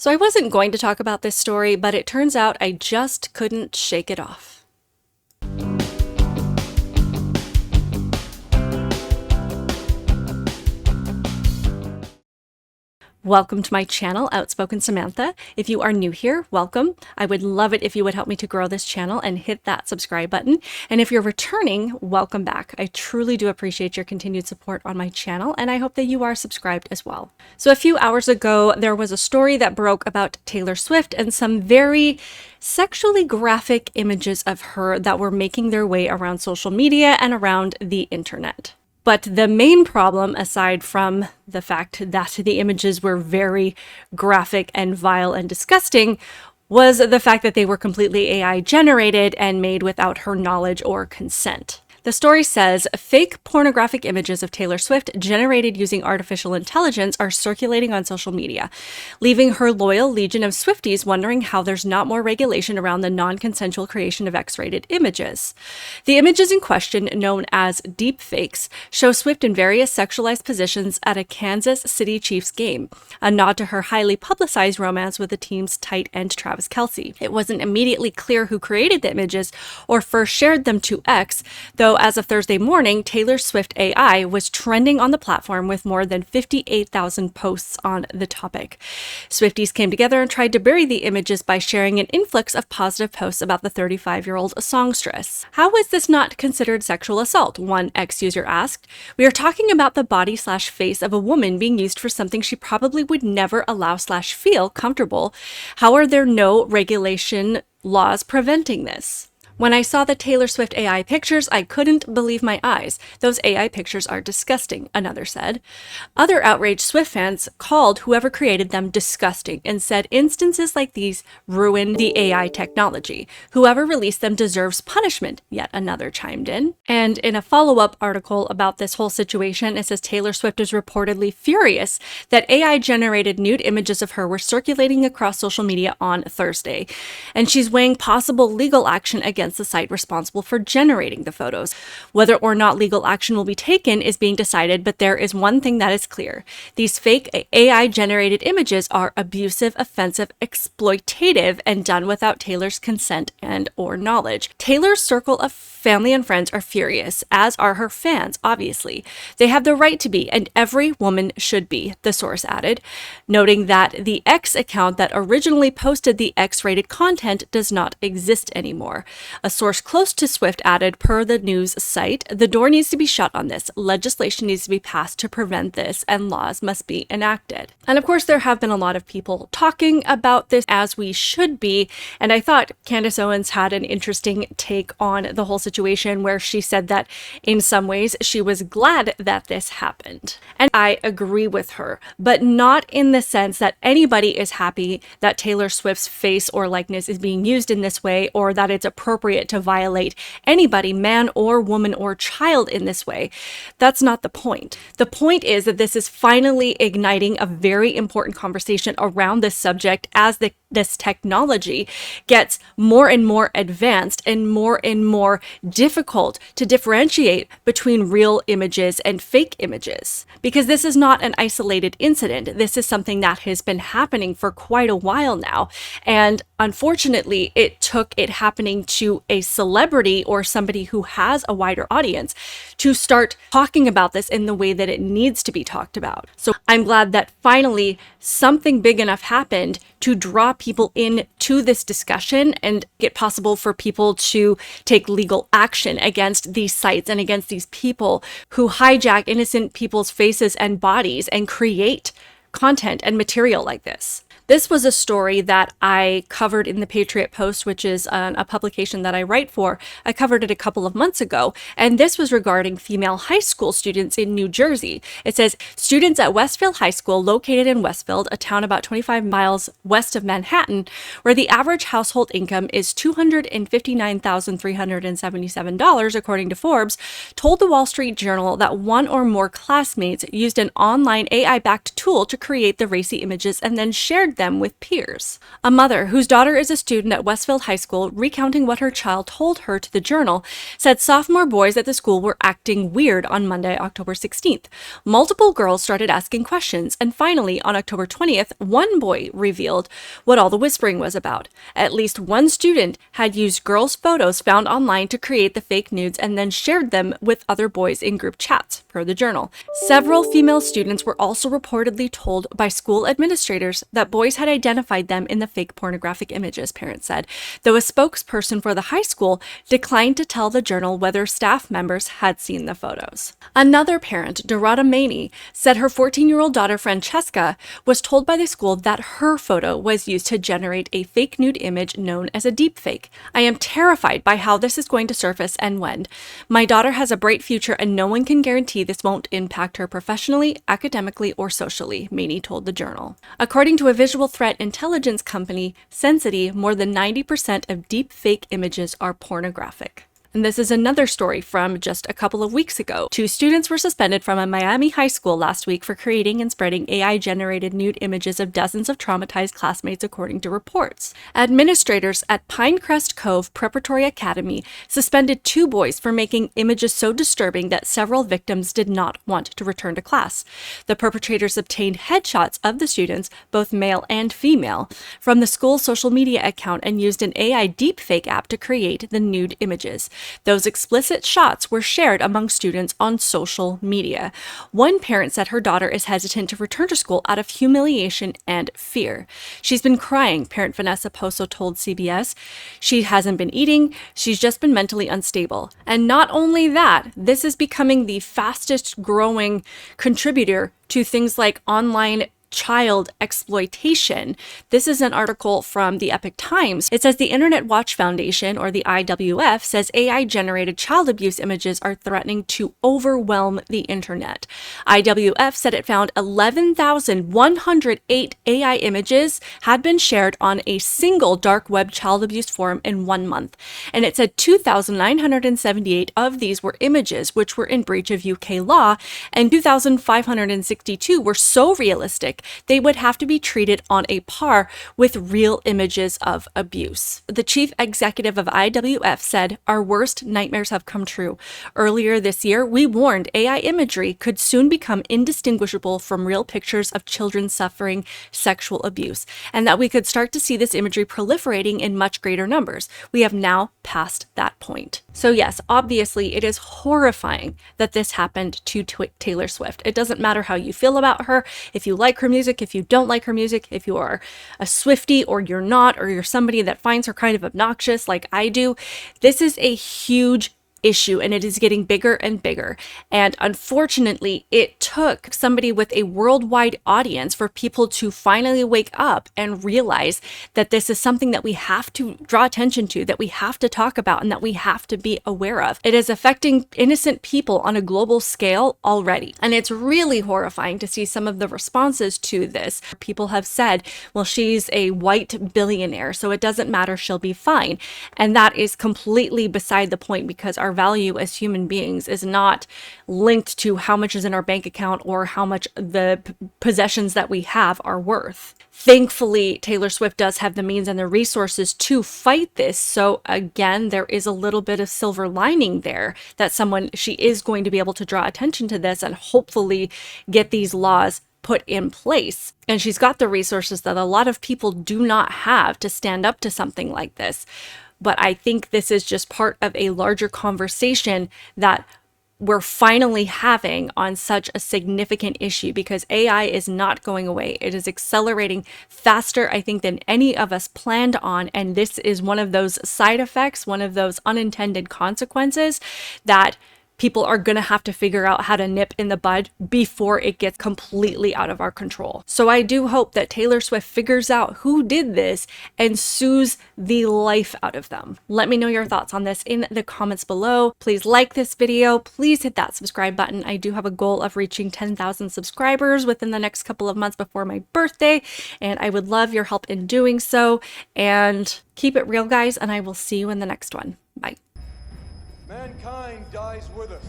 So I wasn't going to talk about this story, but it turns out I just couldn't shake it off. Welcome to my channel, Outspoken Samantha. If you are new here, welcome. I would love it if you would help me to grow this channel and hit that subscribe button. And if you're returning, welcome back. I truly do appreciate your continued support on my channel, and I hope that you are subscribed as well. So a few hours ago, there was a story that broke about Taylor Swift and some very sexually graphic images of her that were making their way around social media and around the internet. But the main problem, aside from the fact that the images were very graphic and vile and disgusting, was the fact that they were completely AI generated and made without her knowledge or consent. The story says, fake pornographic images of Taylor Swift generated using artificial intelligence are circulating on social media, leaving her loyal legion of Swifties wondering how there's not more regulation around the non-consensual creation of X-rated images. The images in question, known as deepfakes, show Swift in various sexualized positions at a Kansas City Chiefs game, a nod to her highly publicized romance with the team's tight end Travis Kelce. It wasn't immediately clear who created the images or first shared them to X, though as of Thursday morning, Taylor Swift AI was trending on the platform with more than 58,000 posts on the topic. Swifties came together and tried to bury the images by sharing an influx of positive posts about the 35-year-old songstress. How is this not considered sexual assault? One X user asked. We are talking about the body/face of a woman being used for something she probably would never allow/feel comfortable. How are there no regulation laws preventing this? When I saw the Taylor Swift AI pictures, I couldn't believe my eyes. Those AI pictures are disgusting, another said. Other outraged Swift fans called whoever created them disgusting and said instances like these ruin the AI technology. Whoever released them deserves punishment, yet another chimed in. And in a follow-up article about this whole situation, it says Taylor Swift is reportedly furious that AI-generated nude images of her were circulating across social media on Thursday. And she's weighing possible legal action against the site responsible for generating the photos. Whether or not legal action will be taken is being decided, but there is one thing that is clear. These fake AI-generated images are abusive, offensive, exploitative, and done without Taylor's consent and or knowledge. Taylor's circle of family and friends are furious, as are her fans, obviously. They have the right to be, and every woman should be, the source added, noting that the X account that originally posted the X-rated content does not exist anymore. A source close to Swift added, per the news site, the door needs to be shut on this. Legislation needs to be passed to prevent this, and laws must be enacted. And of course, there have been a lot of people talking about this, as we should be, and I thought Candace Owens had an interesting take on the whole situation where she said that in some ways she was glad that this happened. And I agree with her, but not in the sense that anybody is happy that Taylor Swift's face or likeness is being used in this way, or that it's appropriate to violate anybody, man or woman or child, in this way. That's not the point. The point is that this is finally igniting a very important conversation around this subject as this technology gets more and more advanced and more difficult to differentiate between real images and fake images. Because this is not an isolated incident. This is something that has been happening for quite a while now. And unfortunately, it took it happening to a celebrity or somebody who has a wider audience to start talking about this in the way that it needs to be talked about. So I'm glad that finally something big enough happened to draw people into this discussion and get possible for people to take legal action against these sites and against these people who hijack innocent people's faces and bodies and create content and material like this. This was a story that I covered in the Patriot Post, which is a publication that I write for. I covered it a couple of months ago, and this was regarding female high school students in New Jersey. It says, students at Westfield High School, located in Westfield, a town about 25 miles west of Manhattan, where the average household income is $259,377, according to Forbes, told the Wall Street Journal that one or more classmates used an online AI-backed tool to create the racy images and then shared them with peers. A mother whose daughter is a student at Westfield High School, recounting what her child told her to the Journal, said sophomore boys at the school were acting weird on Monday, October 16th. Multiple girls started asking questions, and finally, on October 20th, one boy revealed what all the whispering was about. At least one student had used girls' photos found online to create the fake nudes and then shared them with other boys in group chats, per the Journal. Several female students were also reportedly told by school administrators that boys had identified them in the fake pornographic images, parents said, though a spokesperson for the high school declined to tell the Journal whether staff members had seen the photos. Another parent, Dorada Maney, said her 14-year-old daughter Francesca was told by the school that her photo was used to generate a fake nude image known as a deepfake. I am terrified by how this is going to surface and when. My daughter has a bright future and no one can guarantee this won't impact her professionally, academically, or socially, Maney told the Journal. According to a visual threat intelligence company, Sensity, more than 90% of deepfake images are pornographic. And this is another story from just a couple of weeks ago. 2 students were suspended from a Miami high school last week for creating and spreading AI-generated nude images of dozens of traumatized classmates, according to reports. Administrators at Pinecrest Cove Preparatory Academy suspended 2 boys for making images so disturbing that several victims did not want to return to class. The perpetrators obtained headshots of the students, both male and female, from the school's social media account and used an AI deepfake app to create the nude images. Those explicit shots were shared among students on social media. One parent said her daughter is hesitant to return to school out of humiliation and fear. She's been crying, parent Vanessa Poso told CBS. She hasn't been eating, she's just been mentally unstable. And not only that, this is becoming the fastest growing contributor to things like online child exploitation. This is an article from the Epoch Times. It says the Internet Watch Foundation, or the IWF, says AI-generated child abuse images are threatening to overwhelm the internet. IWF said it found 11,108 AI images had been shared on a single dark web child abuse forum in 1 month. And it said 2,978 of these were images which were in breach of UK law, and 2,562 were so realistic they would have to be treated on a par with real images of abuse. The chief executive of IWF said, "Our worst nightmares have come true. Earlier this year, we warned AI imagery could soon become indistinguishable from real pictures of children suffering sexual abuse, and that we could start to see this imagery proliferating in much greater numbers. We have now passed that point." So yes, obviously it is horrifying that this happened to Taylor Swift. It doesn't matter how you feel about her, if you like her music, if you don't like her music, if you are a Swiftie or you're not, or you're somebody that finds her kind of obnoxious like I do. This is a huge issue and it is getting bigger and bigger. And unfortunately, it took somebody with a worldwide audience for people to finally wake up and realize that this is something that we have to draw attention to, that we have to talk about, and that we have to be aware of. It is affecting innocent people on a global scale already. And it's really horrifying to see some of the responses to this. People have said, well, she's a white billionaire, so it doesn't matter, she'll be fine. And that is completely beside the point, because our value as human beings is not linked to how much is in our bank account or how much the possessions that we have are worth. Thankfully, Taylor Swift does have the means and the resources to fight this. So again, there is a little bit of silver lining there, that she is going to be able to draw attention to this and hopefully get these laws put in place. And she's got the resources that a lot of people do not have to stand up to something like this. But I think this is just part of a larger conversation that we're finally having on such a significant issue, because AI is not going away. It is accelerating faster, I think, than any of us planned on. And this is one of those side effects, one of those unintended consequences that people are going to have to figure out how to nip in the bud before it gets completely out of our control. So I do hope that Taylor Swift figures out who did this and sues the life out of them. Let me know your thoughts on this in the comments below. Please like this video. Please hit that subscribe button. I do have a goal of reaching 10,000 subscribers within the next couple of months before my birthday, and I would love your help in doing so. And keep it real, guys, and I will see you in the next one. Bye. Mankind dies with us.